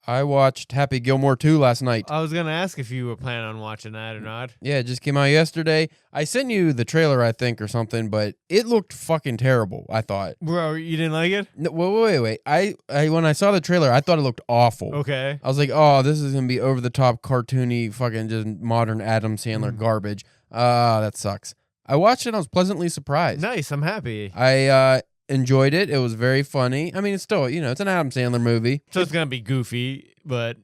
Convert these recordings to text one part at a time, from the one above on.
I watched Happy Gilmore 2 last night. I was gonna ask if you were planning on watching that or not. Yeah, it just came out yesterday. I sent you the trailer, I think, or something, but it looked fucking terrible, I thought. Bro, you didn't like it? No, wait. I when I saw the trailer, I thought it looked awful. Okay. I was like, oh, this is going to be over-the-top, cartoony, fucking just modern Adam Sandler garbage. That sucks. I watched it and I was pleasantly surprised. Nice, I'm happy. I enjoyed it. It was very funny. I mean, it's still, it's an Adam Sandler movie. So it's gonna be goofy, but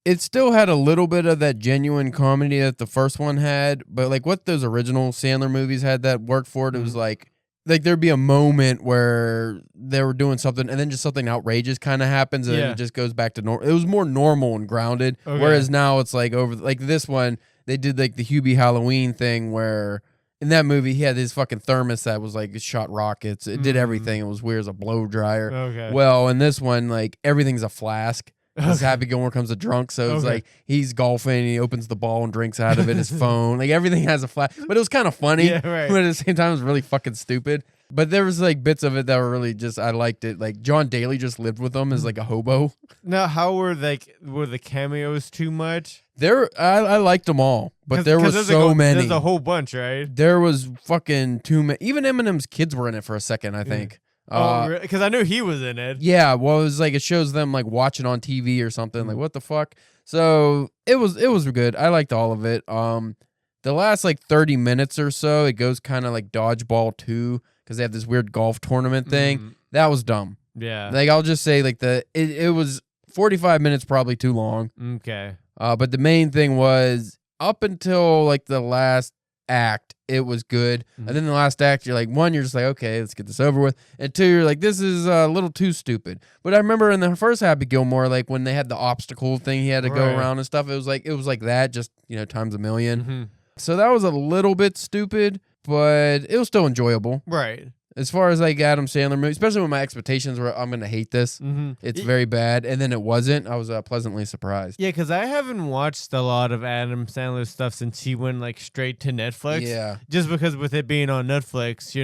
it still had a little bit of that genuine comedy that the first one had, but like what those original Sandler movies had that worked for it, it was like there'd be a moment where they were doing something and then just something outrageous kind of happens and then it just goes back to normal. It was more normal and grounded, whereas now it's like like this one, they did like the Hubie Halloween thing where in that movie, he had his fucking thermos that was like, it shot rockets. It did everything. It was weird as a blow dryer. Okay. Well, in this one, like, everything's a flask. Because Happy Gilmore comes a drunk, so it's like he's golfing and he opens the ball and drinks out of it, his phone. Like, everything has a flask. But it was kind of funny. Yeah, right. But at the same time, it was really fucking stupid. But there was like bits of it that were really just, I liked it. Like, John Daly just lived with them as like a hobo. Now, how were the cameos too much? I liked them all, but there were so many. There's a whole bunch, right? There was fucking too many. Even Eminem's kids were in it for a second, I think. Really? Because I knew he was in it. Yeah, well, it was like it shows them like watching on TV or something. Like, what the fuck? So it was good. I liked all of it. The last like 30 minutes or so, it goes kind of like Dodgeball 2 because they have this weird golf tournament thing. That was dumb. Yeah. Like, I'll just say like it was 45 minutes probably too long. Okay. But the main thing was up until like the last act, it was good. And then the last act, you're like, one, you're just like, okay, let's get this over with. And two, you're like, this is a little too stupid. But I remember in the first Happy Gilmore, like when they had the obstacle thing he had to go around and stuff, it was like that, just, times a million. So that was a little bit stupid, but it was still enjoyable. Right. As far as like Adam Sandler movies, especially when my expectations were, I'm going to hate this. It's very bad. And then it wasn't. I was pleasantly surprised. Yeah, because I haven't watched a lot of Adam Sandler stuff since he went like straight to Netflix. Yeah. Just because with it being on Netflix,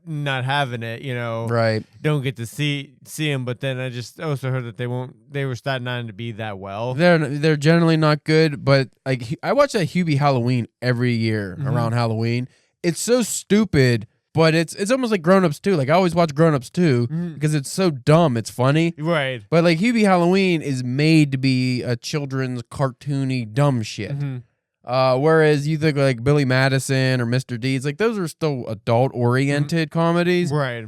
not having it, Right. don't get to see him. But then I just also heard that they were starting not to be that well. They're generally not good, but like I watch that Hubie Halloween every year around Halloween. It's so stupid. But it's almost like Grown Ups 2. Like, I always watch Grown Ups 2 because it's so dumb. It's funny. Right. But, like, Hubie Halloween is made to be a children's cartoony dumb shit. Whereas you think, like, Billy Madison or Mr. Deeds, like, those are still adult-oriented comedies. Right.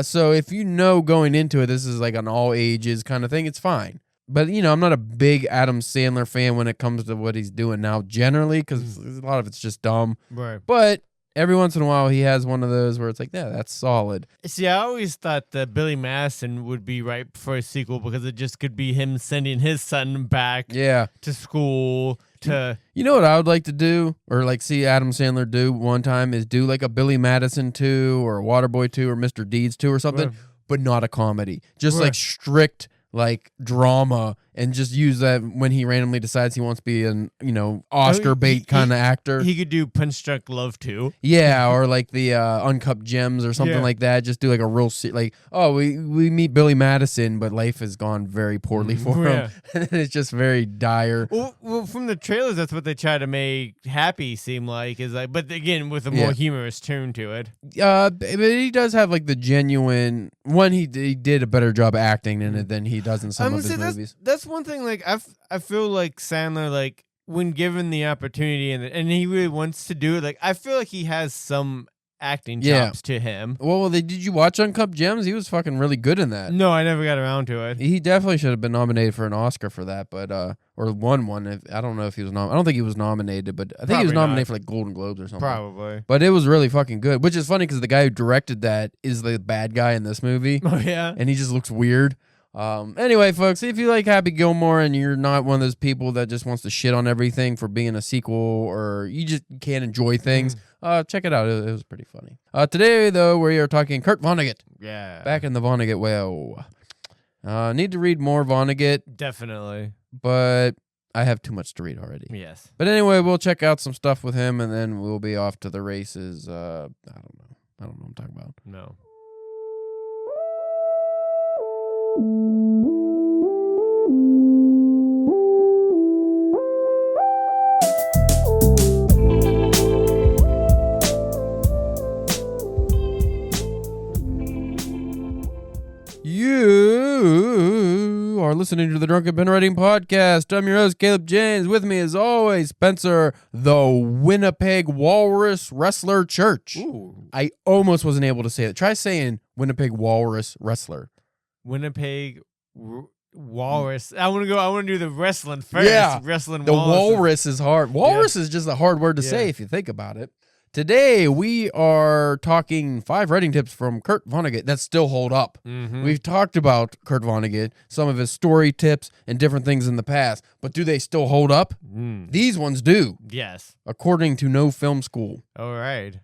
So if going into it, this is, like, an all-ages kind of thing, it's fine. But, I'm not a big Adam Sandler fan when it comes to what he's doing now generally because a lot of it's just dumb. Right. But every once in a while, he has one of those where it's like, yeah, that's solid. See, I always thought that Billy Madison would be ripe for a sequel because it just could be him sending his son back to school to... You know what I would like to do, or like see Adam Sandler do one time, is do like a Billy Madison 2 or a Waterboy 2 or Mr. Deeds 2 or something, but not a comedy. Just like strict like drama and just use that when he randomly decides he wants to be an Oscar bait kind of actor. He could do Punch Drunk Love too. Yeah, or like the Uncut Gems or something like that. Just do like a real we meet Billy Madison, but life has gone very poorly for him. It's just very dire. Well, from the trailers, that's what they try to make Happy seem like but again with a more humorous tune to it. But he does have like the genuine one. He did a better job acting in it than he does in some of his movies. That's one thing. Like I feel like Sandler, like when given the opportunity and he really wants to do it, like I feel like he has some acting chops to him. Well, did you watch Uncut Gems? He was fucking really good in that. No, I never got around to it. He definitely should have been nominated for an Oscar for that, but or won one. I don't know if he was I don't think he was nominated, but I think he was nominated for like Golden Globes or something. Probably. But it was really fucking good, which is funny because the guy who directed that is the bad guy in this movie. Oh yeah, and he just looks weird. Anyway, folks, if you like Happy Gilmore and you're not one of those people that just wants to shit on everything for being a sequel or you just can't enjoy things, check it out. It was pretty funny. Today, though, we are talking Kurt Vonnegut. Yeah. Back in the Vonnegut well. Need to read more Vonnegut. Definitely. But I have too much to read already. Yes. But anyway, we'll check out some stuff with him and then we'll be off to the races. I don't know what I'm talking about. No. listening to the Drunken Pen Writing Podcast. I'm your host, Caleb James. With me, as always, Spencer, the Winnipeg Walrus Wrestler Church. Ooh. I almost wasn't able to say it. Try saying Winnipeg Walrus Wrestler. Winnipeg Walrus. I want to do the wrestling first. Yeah. Wrestling The walrus is hard. Walrus Yeah. is just a hard word to say if you think about it. Today, we are talking 5 writing tips from Kurt Vonnegut that still hold up. Mm-hmm. We've talked about Kurt Vonnegut, some of his story tips, and different things in the past, but do they still hold up? These ones do, Yes. according to No Film School. All right.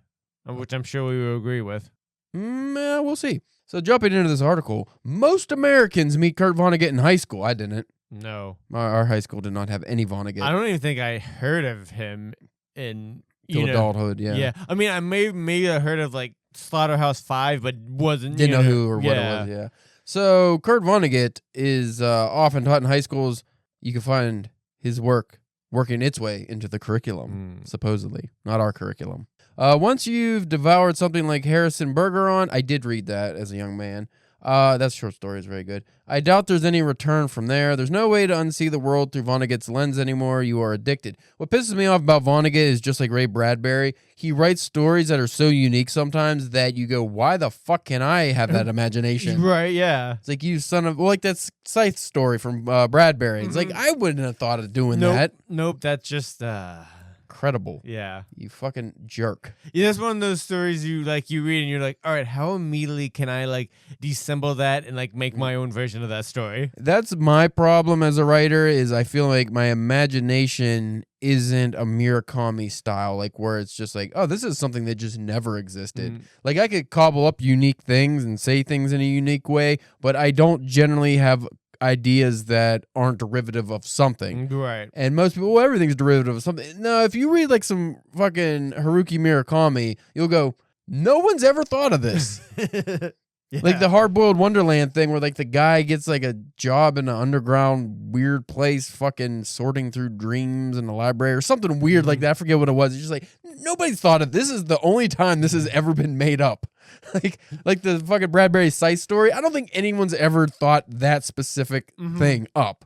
Which I'm sure we will agree with. Yeah, we'll see. So jumping into this article, most Americans meet Kurt Vonnegut in high school. I didn't. No. Our high school did not have any Vonnegut. I don't even think I heard of him in Till adulthood, yeah. Yeah. I mean, I maybe I heard of like Slaughterhouse-Five, but wasn't Didn't know who or what it was, yeah. So Kurt Vonnegut is often taught in high schools. You can find his work working its way into the curriculum, supposedly. Not our curriculum. Once you've devoured something like Harrison Bergeron, I did read that as a young man. That short story is very good. I doubt there's any return from there. There's no way to unsee the world through Vonnegut's lens anymore. You are addicted. What pisses me off about Vonnegut is just like Ray Bradbury. He writes stories that are so unique sometimes that you go, why the fuck can I have that imagination? Right, yeah. It's like, you son of... Well, like that Scythe story from Bradbury. It's like, I wouldn't have thought of doing that. Nope, that's just... Incredible. Yeah. You fucking jerk. Yeah, that's one of those stories you read and you're like, all right, how immediately can I like dissemble that and like make my own version of that story? That's my problem as a writer, is I feel like my imagination isn't a Murakami style, like where it's just like, oh, this is something that just never existed. Like I could cobble up unique things and say things in a unique way, but I don't generally have ideas that aren't derivative of something. Right. And most people, well, everything's derivative of something. No, if you read like some fucking Haruki Murakami, you'll go, no one's ever thought of this. Yeah. Like the Hard-Boiled Wonderland thing where like the guy gets like a job in an underground weird place fucking sorting through dreams in a library or something weird like that. I forget what it was. It's just like, nobody's thought of this. Is the only time this has ever been made up. like the fucking Bradbury Scythe story. I don't think anyone's ever thought that specific thing up.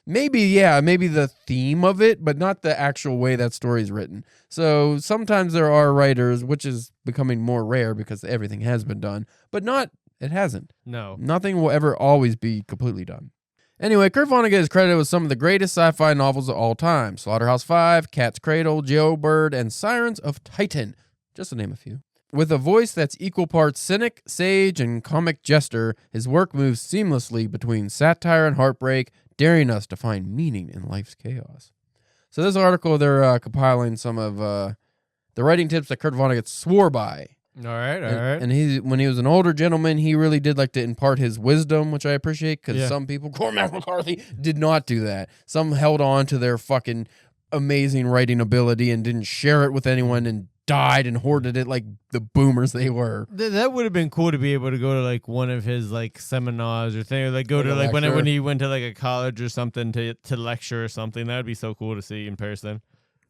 Maybe the theme of it, but not the actual way that story is written. So sometimes there are writers, which is becoming more rare because everything has been done, but it hasn't. No. Nothing will ever always be completely done. Anyway, Kurt Vonnegut is credited with some of the greatest sci-fi novels of all time. Slaughterhouse-Five, Cat's Cradle, Jailbird, and Sirens of Titan, just to name a few. With a voice that's equal parts cynic, sage, and comic jester, his work moves seamlessly between satire and heartbreak, daring us to find meaning in life's chaos. So this article, they're compiling some of the writing tips that Kurt Vonnegut swore by. All right. And when he was an older gentleman, he really did like to impart his wisdom, which I appreciate, because some people, Cormac McCarthy, did not do that. Some held on to their fucking amazing writing ability and didn't share it with anyone and died and hoarded it like the boomers they were. That would have been cool to be able to go to like one of his like seminars or thing, or like go to like when he went to like a college or something to lecture or something. That would be so cool to see in person.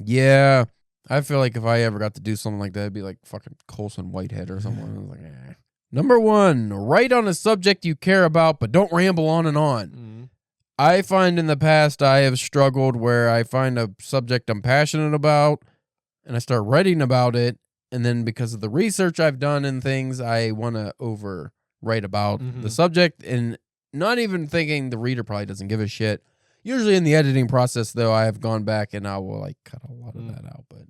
Yeah, I feel like if I ever got to do something like that, it'd be like fucking Colson Whitehead or someone. I was like, eh. Number 1, write on a subject you care about, but don't ramble on and on. I find in the past I have struggled where I find a subject I'm passionate about, and I start writing about it, and then because of the research I've done and things, I want to write about the subject, and not even thinking the reader probably doesn't give a shit. Usually in the editing process, though, I have gone back and I will like cut a lot of that out. But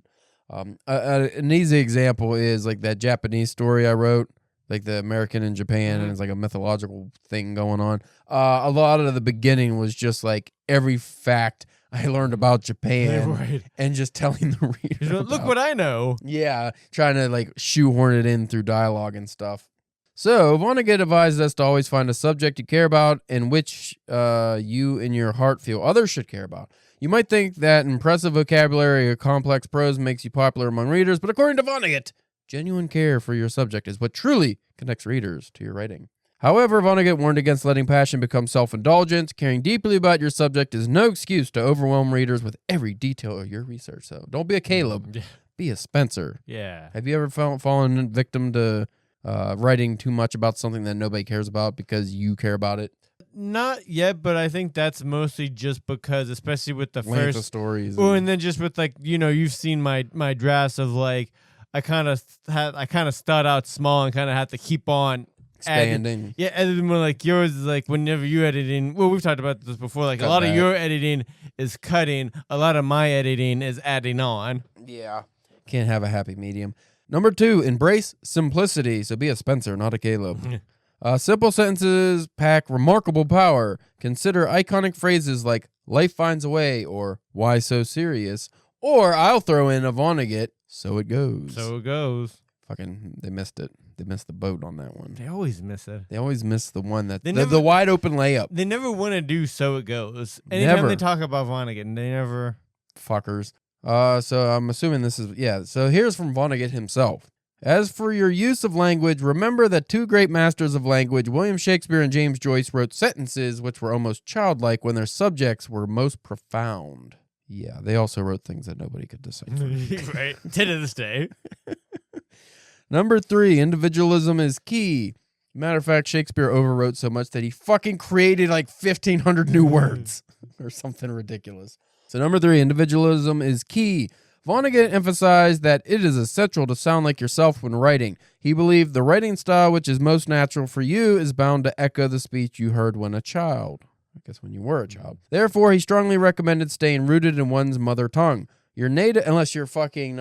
an easy example is like that Japanese story I wrote, like the American in Japan, and it's like a mythological thing going on. A lot of the beginning was just like every fact I learned about Japan and just telling the reader. Look what I know. Yeah, trying to like shoehorn it in through dialogue and stuff. So Vonnegut advised us to always find a subject you care about and which you in your heart feel others should care about. You might think that impressive vocabulary or complex prose makes you popular among readers, but according to Vonnegut, genuine care for your subject is what truly connects readers to your writing. However, Vonnegut warned against letting passion become self-indulgent. Caring deeply about your subject is no excuse to overwhelm readers with every detail of your research. So don't be a Caleb, be a Spencer. Yeah. Have you ever fallen victim to writing too much about something that nobody cares about because you care about it? Not yet, but I think that's mostly just because, especially with the length first of stories. Oh, and then just with like you've seen my drafts of like I kind of start out small and kind of have to keep on expanding. Editing more like yours is like whenever you editing. Well, we've talked about this before. Like a lot of your editing is cutting. A lot of my editing is adding on. Yeah, can't have a happy medium. Number 2, embrace simplicity. So be a Spencer, not a Caleb. Simple sentences pack remarkable power. Consider iconic phrases like "life finds a way" or "why so serious." Or I'll throw in a Vonnegut, "so it goes." So it goes. Fucking, they missed it. They missed the boat on that one. They always miss it. They always miss the one that never, the wide open layup. They never want to do "so it goes." Anytime they talk about Vonnegut, they never fuckers. So I'm assuming this is So here's from Vonnegut himself. As for your use of language, remember that 2 great masters of language, William Shakespeare and James Joyce, wrote sentences which were almost childlike when their subjects were most profound. Yeah, they also wrote things that nobody could decipher. Right. To this day. Number 3, individualism is key. Matter of fact, Shakespeare overwrote so much that he fucking created like 1,500 new words or something ridiculous. So number 3, individualism is key. Vonnegut emphasized that it is essential to sound like yourself when writing. He believed the writing style which is most natural for you is bound to echo the speech you heard when a child. I guess when you were a child. Therefore, he strongly recommended staying rooted in one's mother tongue. Your native, unless you're fucking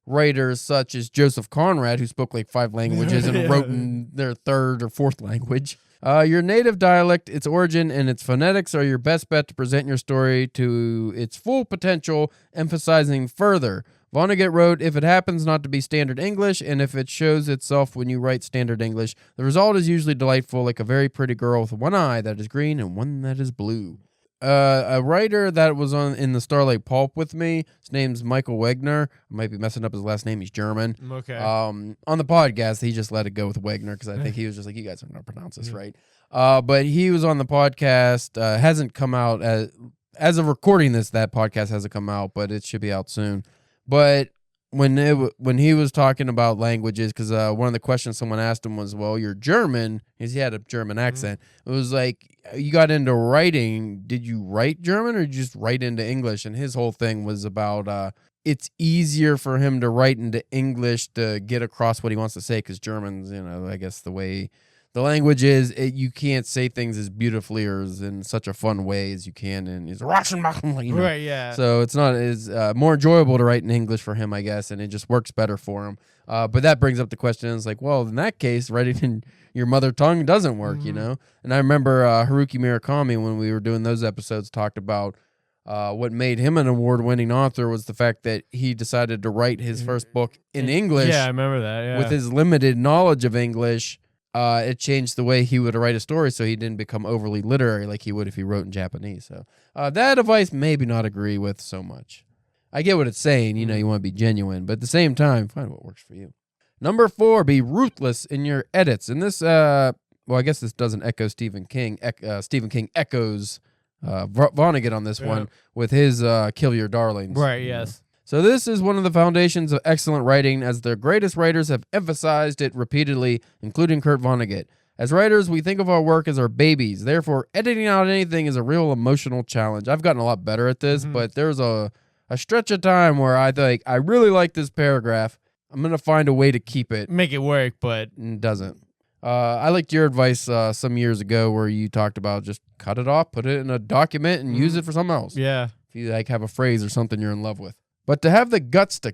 writers such as Joseph Conrad, who spoke like 5 languages and wrote in their 3rd or 4th language. Your native dialect, its origin, and its phonetics are your best bet to present your story to its full potential, emphasizing further. Vonnegut wrote, if it happens not to be standard English, and if it shows itself when you write standard English, the result is usually delightful, like a very pretty girl with one eye that is green and one that is blue. A writer that was in the Starlight Pulp with me, his name's Michael Wegner. I might be messing up his last name. He's German. Okay. On the podcast, he just let it go with Wegner because I think he was just like, you guys aren't going to pronounce this right. But he was on the podcast. Hasn't come out as of recording this. That podcast hasn't come out, but it should be out soon. But when he was talking about languages, because one of the questions someone asked him was, well, you're German, because he had a German accent. It was like, you got into writing, did you write German or did you just write into English? And his whole thing was about it's easier for him to write into English to get across what he wants to say, because German's, I guess the way the language is, you can't say things as beautifully or as in such a fun way as you can in his Russian, right? Yeah. So it's not as more enjoyable to write in English for him, I guess, and it just works better for him. But that brings up the question: it's like, well, in that case, writing in your mother tongue doesn't work, And I remember Haruki Murakami, when we were doing those episodes, talked about what made him an award-winning author was the fact that he decided to write his first book in English. Yeah, I remember that. Yeah. With his limited knowledge of English. It changed the way he would write a story, so he didn't become overly literary like he would if he wrote in Japanese. So that advice maybe not agree with so much. I get what it's saying, you want to be genuine, but at the same time, find what works for you. Number 4, be ruthless in your edits. And this, I guess this doesn't echo Stephen King. Stephen King echoes Vonnegut on this one with his Kill Your Darlings. Right, yes. So this is one of the foundations of excellent writing, as the greatest writers have emphasized it repeatedly, including Kurt Vonnegut. As writers, we think of our work as our babies. Therefore, editing out anything is a real emotional challenge. I've gotten a lot better at this, but there's a stretch of time where I think, I really like this paragraph. I'm going to find a way to keep it. Make it work, but it doesn't. I liked your advice some years ago where you talked about just cut it off, put it in a document, and use it for something else. Yeah. If you have a phrase or something you're in love with. But to have the guts to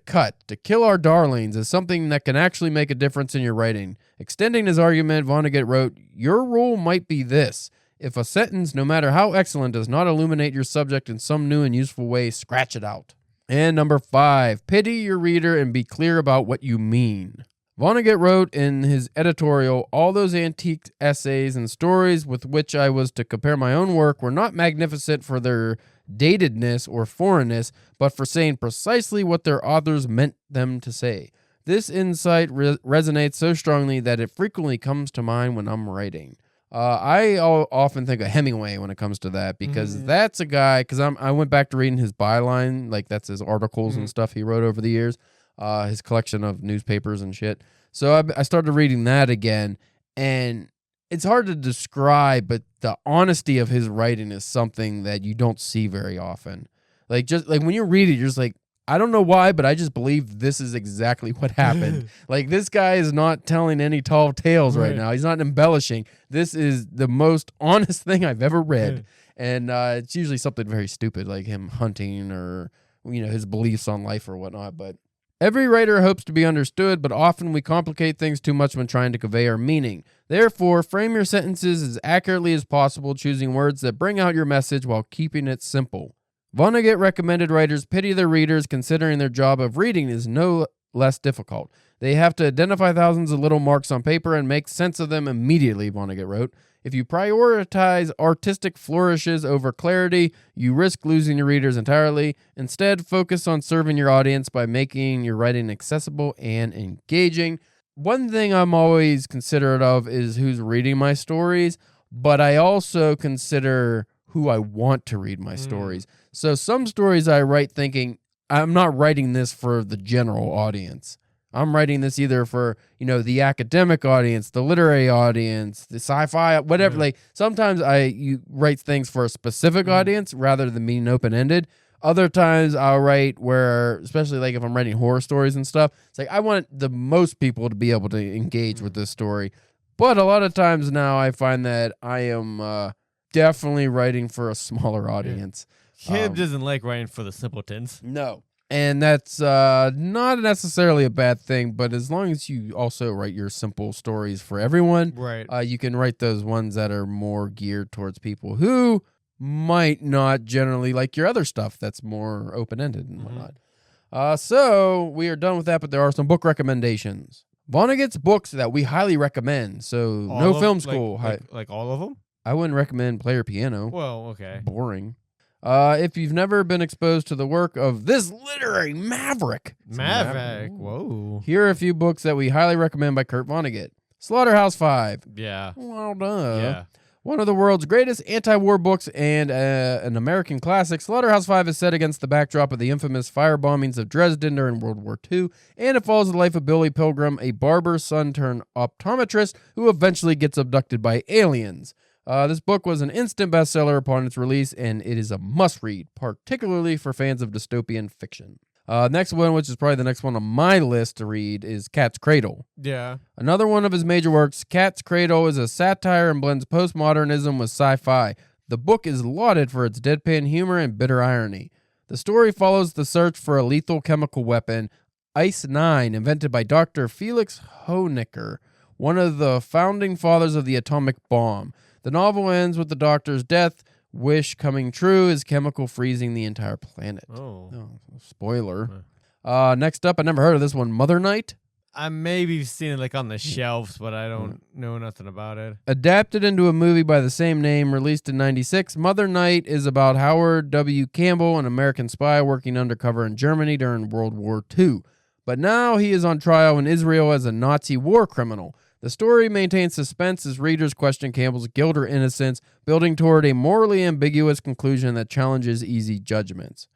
kill our darlings, is something that can actually make a difference in your writing. Extending his argument, Vonnegut wrote, your rule might be this: if a sentence, no matter how excellent, does not illuminate your subject in some new and useful way, scratch it out. And number 5, pity your reader and be clear about what you mean. Vonnegut wrote in his editorial, all those antique essays and stories with which I was to compare my own work were not magnificent for their datedness or foreignness, but for saying precisely what their authors meant them to say. This insight resonates so strongly that it frequently comes to mind when I'm writing. I often think of Hemingway when it comes to that, because that's a guy, because I went back to reading his byline, like that's his articles and stuff he wrote over the years, his collection of newspapers and shit. So I started reading that again, and it's hard to describe, but the honesty of his writing is something that you don't see very often. Like, just like when you read it, you're just like, I don't know why, but I just believe this is exactly what happened. Like, this guy is not telling any tall tales right now. He's not embellishing. This is the most honest thing I've ever read. And it's usually something very stupid, like him hunting or, his beliefs on life or whatnot. But every writer hopes to be understood, but often we complicate things too much when trying to convey our meaning. Therefore, frame your sentences as accurately as possible, choosing words that bring out your message while keeping it simple. Vonnegut recommended writers pity their readers, considering their job of reading is no less difficult. They have to identify thousands of little marks on paper and make sense of them immediately, Vonnegut wrote. If you prioritize artistic flourishes over clarity, you risk losing your readers entirely. Instead, focus on serving your audience by making your writing accessible and engaging. One thing I'm always considerate of is who's reading my stories, but I also consider who I want to read my stories. So some stories I write thinking, I'm not writing this for the general audience. I'm writing this either for, the academic audience, the literary audience, the sci-fi, whatever. Like, sometimes you write things for a specific audience rather than being open-ended. Other times I'll write where, especially like if I'm writing horror stories and stuff, it's like I want the most people to be able to engage with this story. But a lot of times now I find that I am definitely writing for a smaller audience. Kib doesn't like writing for the simpletons. No. And that's not necessarily a bad thing, but as long as you also write your simple stories for everyone, right? You can write those ones that are more geared towards people who might not generally like your other stuff that's more open-ended and whatnot. So we are done with that, but there are some book recommendations. Vonnegut's books that we highly recommend. So No Film School. Like all of them? I wouldn't recommend Player Piano. Well, okay. Boring. If you've never been exposed to the work of this literary maverick. Whoa. Here are a few books that we highly recommend by Kurt Vonnegut. Slaughterhouse-Five. Yeah. Well, duh. Yeah. One of the world's greatest anti-war books and an American classic, Slaughterhouse-Five is set against the backdrop of the infamous fire bombings of Dresden during World War II, and it follows the life of Billy Pilgrim, a barber's son turned optometrist who eventually gets abducted by aliens. This book was an instant bestseller upon its release, and it is a must-read, particularly for fans of dystopian fiction. Next one, which is probably the next one on my list to read, is Cat's Cradle. Yeah. Another one of his major works, Cat's Cradle is a satire and blends postmodernism with sci-fi. The book is lauded for its deadpan humor and bitter irony. The story follows the search for a lethal chemical weapon, Ice-9, invented by Dr. Felix Hoenikker, one of the founding fathers of the atomic bomb. The novel ends with the doctor's death, wish coming true, his chemical freezing the entire planet. Oh, spoiler. Next up, I never heard of this one, Mother Night. I maybe seen it like on the shelves, but I don't know nothing about it. Adapted into a movie by the same name, released in '96, Mother Night is about Howard W. Campbell, an American spy working undercover in Germany during World War II. But now he is on trial in Israel as a Nazi war criminal. The story maintains suspense as readers question Campbell's guilt or innocence, building toward a morally ambiguous conclusion that challenges easy judgments.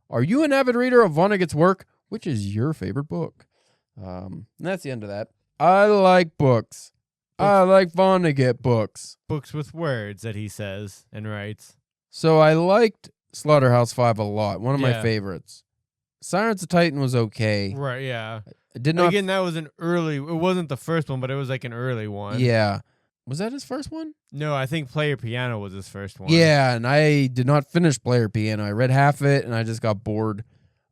Are you an avid reader of Vonnegut's work? Which is your favorite book? And that's the end of that. I like books. I like Vonnegut books. Books with words that he says and writes. So I liked Slaughterhouse-Five a lot. One of my favorites. Sirens of Titan was okay. Right, yeah. It did not. Again, that was it wasn't the first one, but it was like an early one. Yeah. Was that his first one? No, I think Player Piano was his first one. Yeah, and I did not finish Player Piano. I read half of it, and I just got bored.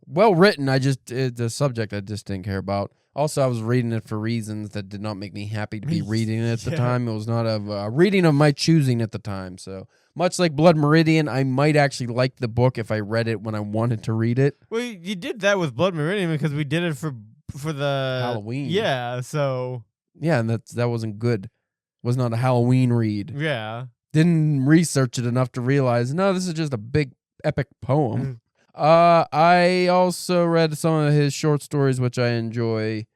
Well written, the subject I just didn't care about. Also, I was reading it for reasons that did not make me happy to be reading it at the time. It was not a reading of my choosing at the time. So, much like Blood Meridian, I might actually like the book if I read it when I wanted to read it. Well, you did that with Blood Meridian because we did it for the Halloween. Yeah, so yeah, and that wasn't good. Was not a Halloween read. Yeah. Didn't research it enough to realize, no, this is just a big epic poem. I also read some of his short stories, which I enjoy.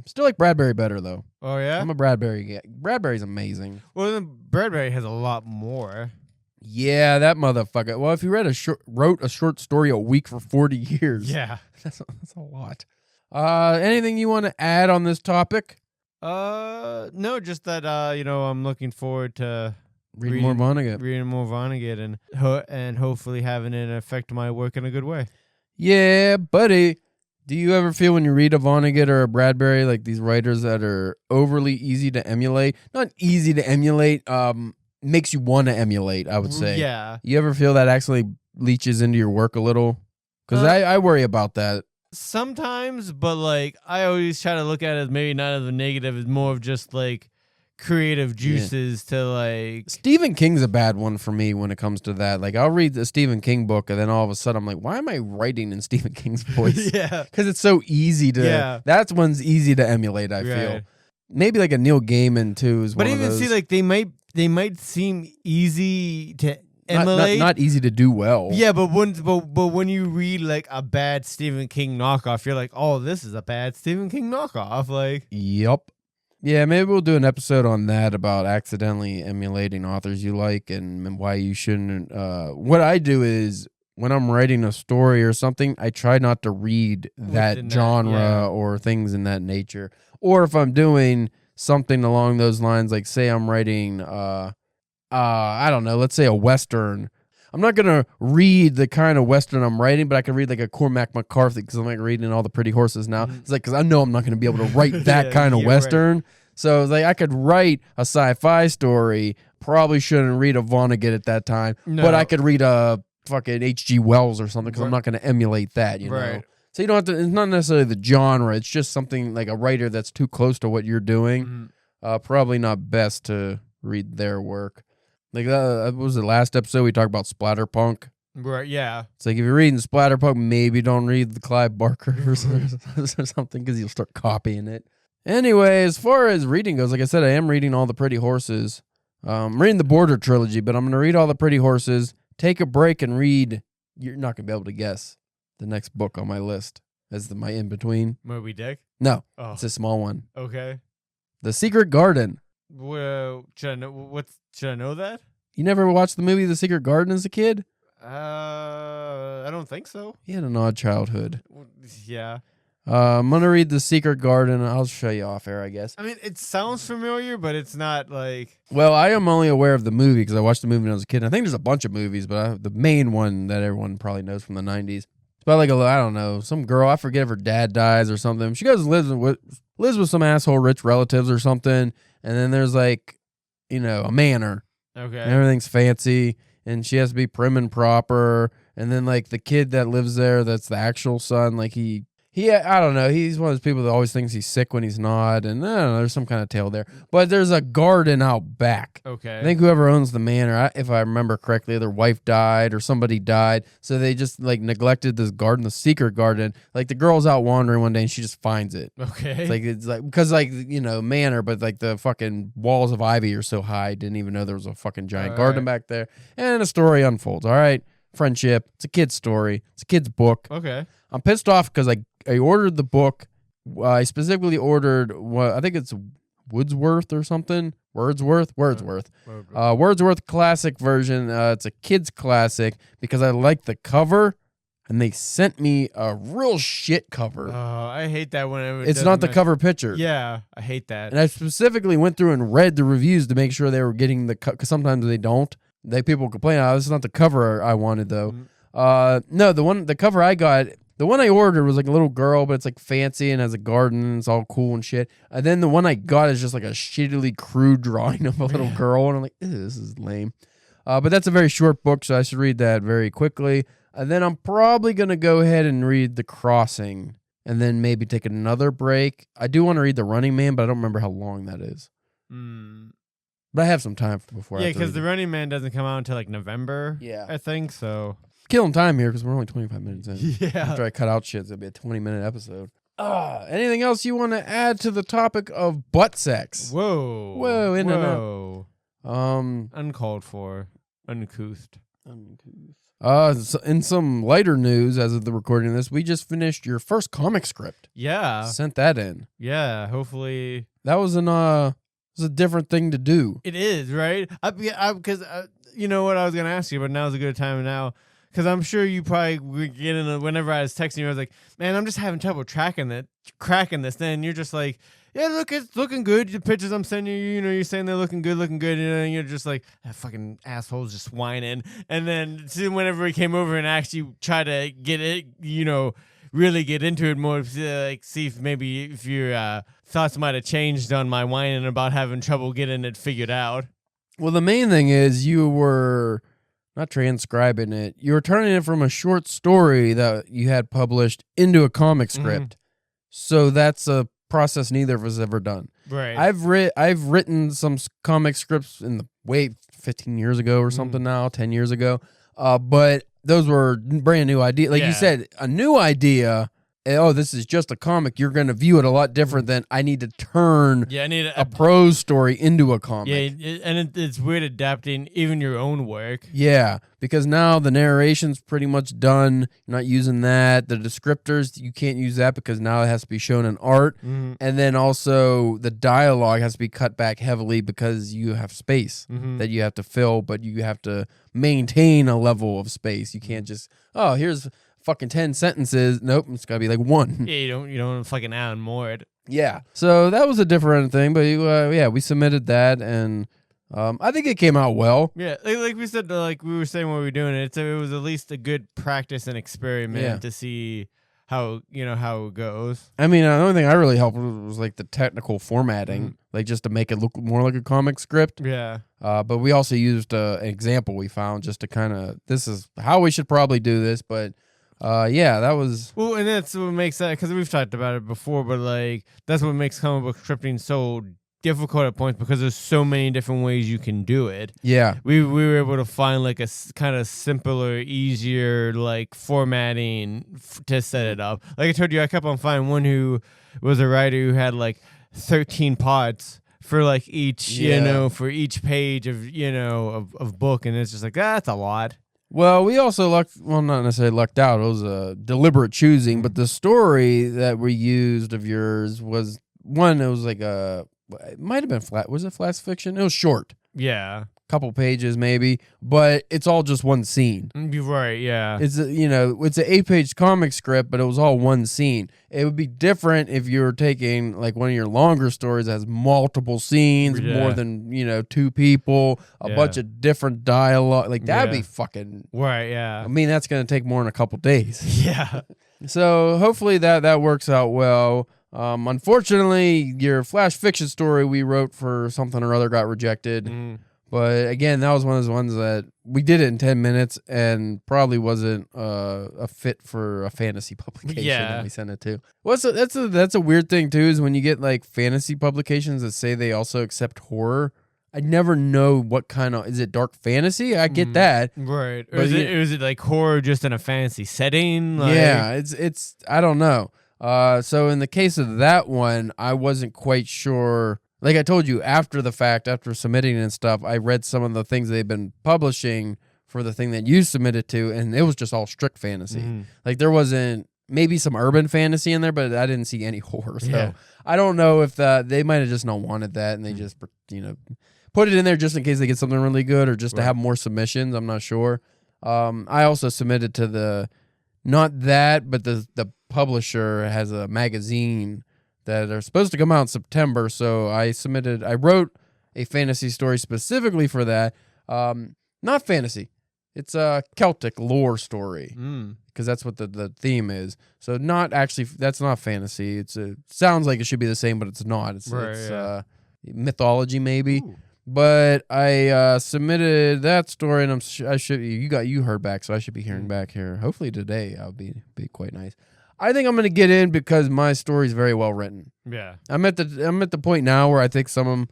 Still like Bradbury better, though. Oh, yeah? I'm a Bradbury guy. Bradbury's amazing. Well, then Bradbury has a lot more. Yeah, that motherfucker. Well, if he wrote a short story a week for 40 years. Yeah. That's a lot. Anything you want to add on this topic? No, just that I'm looking forward to Reading more Vonnegut, and hopefully having it affect my work in a good way. Yeah, buddy. Do you ever feel when you read a Vonnegut or a Bradbury, like these writers that are overly easy to emulate? Not easy to emulate, makes you want to emulate, I would say. Yeah. You ever feel that actually leaches into your work a little? Because I worry about that. Sometimes, but like I always try to look at it as maybe not as a negative, as more of just like creative juices to like. Stephen King's a bad one for me when it comes to that. Like I'll read the Stephen King book and then all of a sudden I'm like, why am I writing in Stephen King's voice? Yeah. Because it's so easy to. Yeah. That one's easy to emulate, I feel. Maybe like a Neil Gaiman too is one of those. But even see, like they might seem easy to emulate. Not easy to do well. Yeah, but when you read like a bad Stephen King knockoff, you're like, oh, this is a bad Stephen King knockoff. Like, yep. Yeah, maybe we'll do an episode on that about accidentally emulating authors you like and why you shouldn't. What I do is when I'm writing a story or something, I try not to read that genre or things in that nature. Or if I'm doing something along those lines, like say I'm writing, I don't know, let's say a Western. I'm not going to read the kind of Western I'm writing, but I can read like a Cormac McCarthy because I'm like reading All the Pretty Horses now. It's like, because I know I'm not going to be able to write that kind of Western. Right. So it's like I could write a sci-fi story. Probably shouldn't read a Vonnegut at that time, but I could read a fucking H.G. Wells or something because I'm not going to emulate that, you know? So you don't have to, it's not necessarily the genre. It's just something like a writer that's too close to what you're doing. Probably not best to read their work. Like that was the last episode we talked about splatterpunk. Right, yeah. It's like if you're reading splatterpunk, maybe don't read the Clive Barker or something because you'll start copying it. Anyway, as far as reading goes, like I said, I am reading All the Pretty Horses. I'm reading the Border trilogy, but I'm going to read All the Pretty Horses, take a break and read, you're not going to be able to guess, the next book on my list as my in-between. Moby Dick? No, it's a small one. Okay. The Secret Garden. Well, should I know that? You never watched the movie The Secret Garden as a kid? I don't think so. You had an odd childhood. Yeah. I'm going to read The Secret Garden. I'll show you off air, I guess. I mean, it sounds familiar, but it's not like... Well, I am only aware of the movie because I watched the movie when I was a kid. I think there's a bunch of movies, but the main one that everyone probably knows from the 90s. It's about like, I don't know, some girl, I forget if her dad dies or something. She goes and lives with some asshole rich relatives or something. And then there's like, you know, a manor. Okay. And everything's fancy. And she has to be prim and proper. And then like the kid that lives there, that's the actual son, like he I don't know. He's one of those people that always thinks he's sick when he's not. And I don't know, there's some kind of tale there. But there's a garden out back. Okay. I think whoever owns the manor, if I remember correctly, their wife died or somebody died. So they just like neglected this garden, the secret garden. Like the girl's out wandering one day and she just finds it. Okay. It's like because like, you know, manor, but like the fucking walls of ivy are so high. Didn't even know there was a fucking giant garden back there. And a story unfolds. All right. Friendship. It's a kid's story. It's a kid's book. Okay. I'm pissed off because I ordered the book. I specifically ordered I think it's Wordsworth or something. Wordsworth classic version. It's a kid's classic because I like the cover, and they sent me a real shit cover. Oh, I hate that whenever it's not the cover picture. Yeah, I hate that. And I specifically went through and read the reviews to make sure they were getting the because sometimes they don't. People complain, "Oh, this is not the cover I wanted though." No, the cover I got. The one I ordered was like a little girl, but it's like fancy and has a garden and it's all cool and shit. And then the one I got is just like a shittily crude drawing of a little girl. And I'm like, this is lame. But that's a very short book, so I should read that very quickly. And then I'm probably going to go ahead and read The Crossing and then maybe take another break. I do want to read The Running Man, but I don't remember how long that is. But I have some time before I have to because read The Running Man doesn't come out until like November. Yeah. I think so. Killing time here because we're only 25 minutes in. Yeah. After I cut out shit, it's going to be a 20-minute episode. Anything else you want to add to the topic of butt sex? Whoa. In and out. Uncalled for. Uncouth. In some lighter news, as of the recording of this, we just finished your first comic script. Yeah. Sent that in. Yeah, hopefully. That was a different thing to do. It is, right? Because you know what I was going to ask you, but now's a good time now. Because I'm sure you probably would get in whenever I was texting you, I was like, man, I'm just having trouble cracking this. Then you're just like, yeah, look, it's looking good. The pictures I'm sending you, you're saying they're looking good, and you're just like, that fucking asshole's just whining. And then whenever he came over and actually try to get it, really get into it more, like see if your thoughts might have changed on my whining about having trouble getting it figured out. Well, the main thing is you were not transcribing it. You were turning it from a short story that you had published into a comic script. So that's a process neither of us ever done. Right. I've written some comic scripts in the 15 years ago or something now, 10 years ago. But those were brand new ideas. Like you said, a new idea. Oh, this is just a comic. You're going to view it a lot different than I need to turn a prose story into a comic. Yeah, and it's weird adapting even your own work. Yeah, because now the narration's pretty much done. You're not using that. The descriptors, you can't use that because now it has to be shown in art. And then also the dialogue has to be cut back heavily because you have space that you have to fill, but you have to maintain a level of space. You can't just, here's fucking 10 sentences. Nope, it's gotta be like one. Yeah, you don't fucking add more. Yeah, so that was a different thing, but we submitted that, and I think it came out well. Yeah, like we said, like we were saying when we were doing it, it was at least a good practice and experiment to see how it goes. I mean, the only thing I really helped was like the technical formatting, like just to make it look more like a comic script. Yeah. But we also used an example we found just to kind of, this is how we should probably do this, but. That was... Well, and that's what makes that, because we've talked about it before, but like, that's what makes comic book scripting so difficult at points, because there's so many different ways you can do it. Yeah. We were able to find like a kind of simpler, easier, like formatting to set it up. Like I told you, I kept on finding one who was a writer who had like 13 parts for like each, for each page of, of book. And it's just like, that's a lot. Well, we also not necessarily lucked out. It was a deliberate choosing, but the story that we used of yours was one, it was like it might have been flat. Was it flash fiction? It was short. Yeah. Couple pages maybe, but it's all just one scene. You're right, yeah. It's it's an 8-page comic script, but it was all one scene. It would be different if you were taking like one of your longer stories that has multiple scenes, more than 2 people, a bunch of different dialogue. Like that'd be fucking right. Yeah. I mean, that's gonna take more than a couple days. Yeah. So hopefully that works out well. Unfortunately, your flash fiction story we wrote for something or other got rejected. But again, that was one of those ones that we did it in 10 minutes and probably wasn't a fit for a fantasy publication that we sent it to. Well, that's a weird thing too, is when you get like fantasy publications that say they also accept horror. I never know what kind of, is it dark fantasy? I get that. Right. Or is it like horror just in a fantasy setting? Like... Yeah, it's I don't know. So in the case of that one, I wasn't quite sure. Like I told you, after the fact, after submitting and stuff, I read some of the things they've been publishing for the thing that you submitted to, and it was just all strict fantasy. Like there wasn't, maybe some urban fantasy in there, but I didn't see any horror. So I don't know if they might have just not wanted that, and they just put it in there just in case they get something really good, or just to have more submissions. I'm not sure. I also submitted to not that, but the publisher has a magazine that are supposed to come out in September. So I wrote a fantasy story specifically for that. Not fantasy. It's a Celtic lore story. Because that's what the theme is. So that's not fantasy. It sounds like it should be the same, but it's not. It's mythology maybe. Ooh. But I submitted that story, and you heard back, so I should be hearing back here. Hopefully today. I'll be quite nice. I think I'm going to get in because my story is very well written. Yeah. I'm at the point now where I think some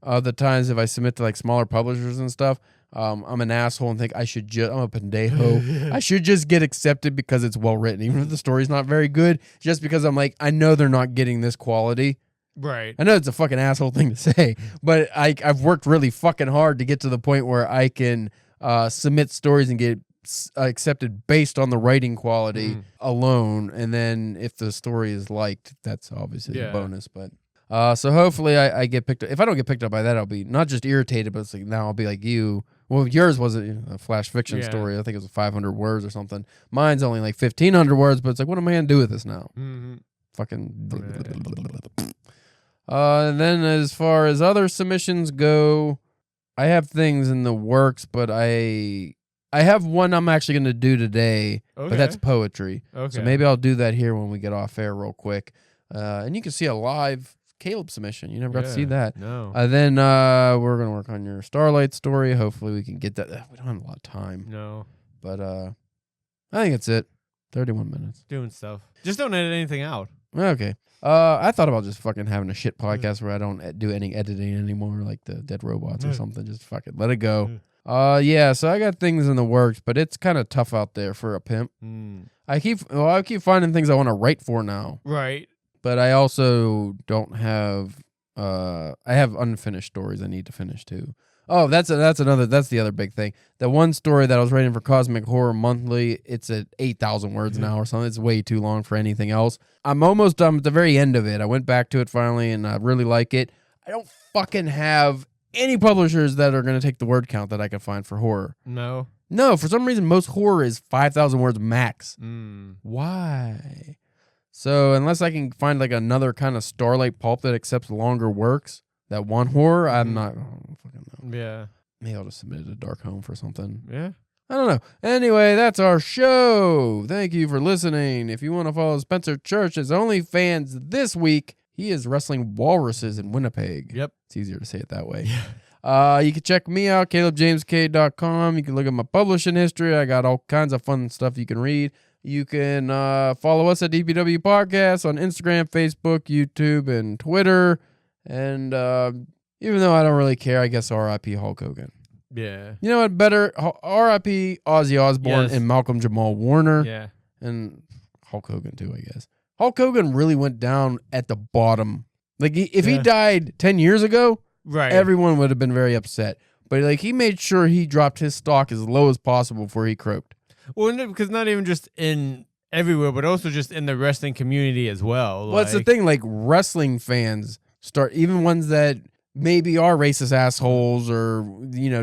of the times if I submit to like smaller publishers and stuff, I'm an asshole and think I'm a pendejo. I should just get accepted because it's well written, even if the story's not very good, just because I'm like, I know they're not getting this quality. Right. I know it's a fucking asshole thing to say, but I've worked really fucking hard to get to the point where I can submit stories and get accepted based on the writing quality alone, and then if the story is liked, that's obviously a bonus. But so hopefully I get picked up. If I don't get picked up by that, I'll be not just irritated, but it's like now I'll be like you, Well, yours was a flash fiction story. I think it was 500 words or something. Mine's only like 1,500 words, but it's like, what am I gonna do with this now? Mm-hmm. Fucking. And then as far as other submissions go, I have things in the works, but I have one I'm actually gonna do today, but that's poetry. Okay. So maybe I'll do that here when we get off air real quick. And you can see a live Caleb submission. You never got to see that. No. Then we're going to work on your Starlight story. Hopefully we can get that. We don't have a lot of time. No. But I think it's it. 31 minutes. Doing stuff. Just don't edit anything out. Okay. I thought about just fucking having a shit podcast where I don't do any editing anymore, like the Dead Robots or something. Just fucking let it go. Yeah, so I got things in the works, but it's kind of tough out there for a pimp. I keep finding things I want to write for now. Right. But I also don't have I have unfinished stories I need to finish too. Oh, that's the other big thing. The one story that I was writing for Cosmic Horror Monthly, it's at 8,000 words now or something. It's way too long for anything else. I'm almost done at the very end of it. I went back to it finally and I really like it. I don't fucking have any publishers that are going to take the word count that I can find for horror. No, for some reason most horror is 5,000 words max. Why? So unless I can find like another kind of Starlight pulp that accepts longer works, that one horror, I'm not. I don't fucking know. Yeah. Maybe I'll just submit it to Dark Home for something. Yeah. I don't know. Anyway, that's our show. Thank you for listening. If you want to follow Spencer Church's OnlyFans this week, he is wrestling walruses in Winnipeg. Yep. It's easier to say it that way. Yeah. You can check me out, CalebJamesK.com. You can look at my publishing history. I got all kinds of fun stuff you can read. You can follow us at DPW Podcast on Instagram, Facebook, YouTube, and Twitter. And even though I don't really care, I guess R.I.P. Hulk Hogan. Yeah. You know what? Better R.I.P. Ozzy Osbourne and Malcolm Jamal Warner. Yeah. And Hulk Hogan too, I guess. Hulk Hogan really went down at the bottom. Like if he died 10 years ago, everyone would have been very upset. But like he made sure he dropped his stock as low as possible before he croaked. Well, because not even just in everywhere, but also just in the wrestling community as well. Well, that's the thing. Like wrestling fans even ones that maybe are racist assholes or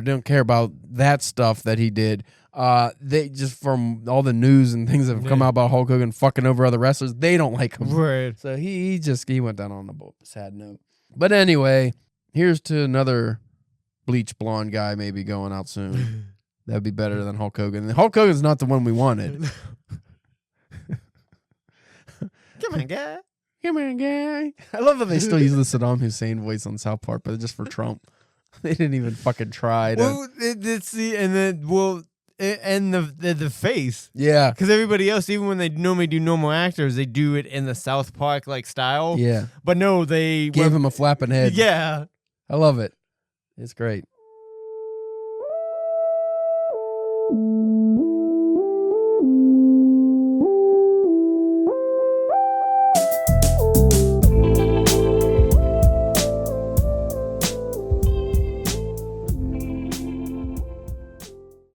don't care about that stuff that he did. They just from all the news and things that have come out about Hulk Hogan fucking over other wrestlers, they don't like him. Right. So he went down on a sad note. But anyway, here's to another bleach blonde guy maybe going out soon. That'd be better than Hulk Hogan. Hulk Hogan's not the one we wanted. Come on, guy. Come on, guy. I love that they still use the Saddam Hussein voice on South Park, but just for Trump. They didn't even fucking try to. Well, and the face. Yeah. Because everybody else, even when they normally do normal actors, they do it in the South Park like style. Yeah. But no, they gave him a flapping head. Yeah. I love it. It's great.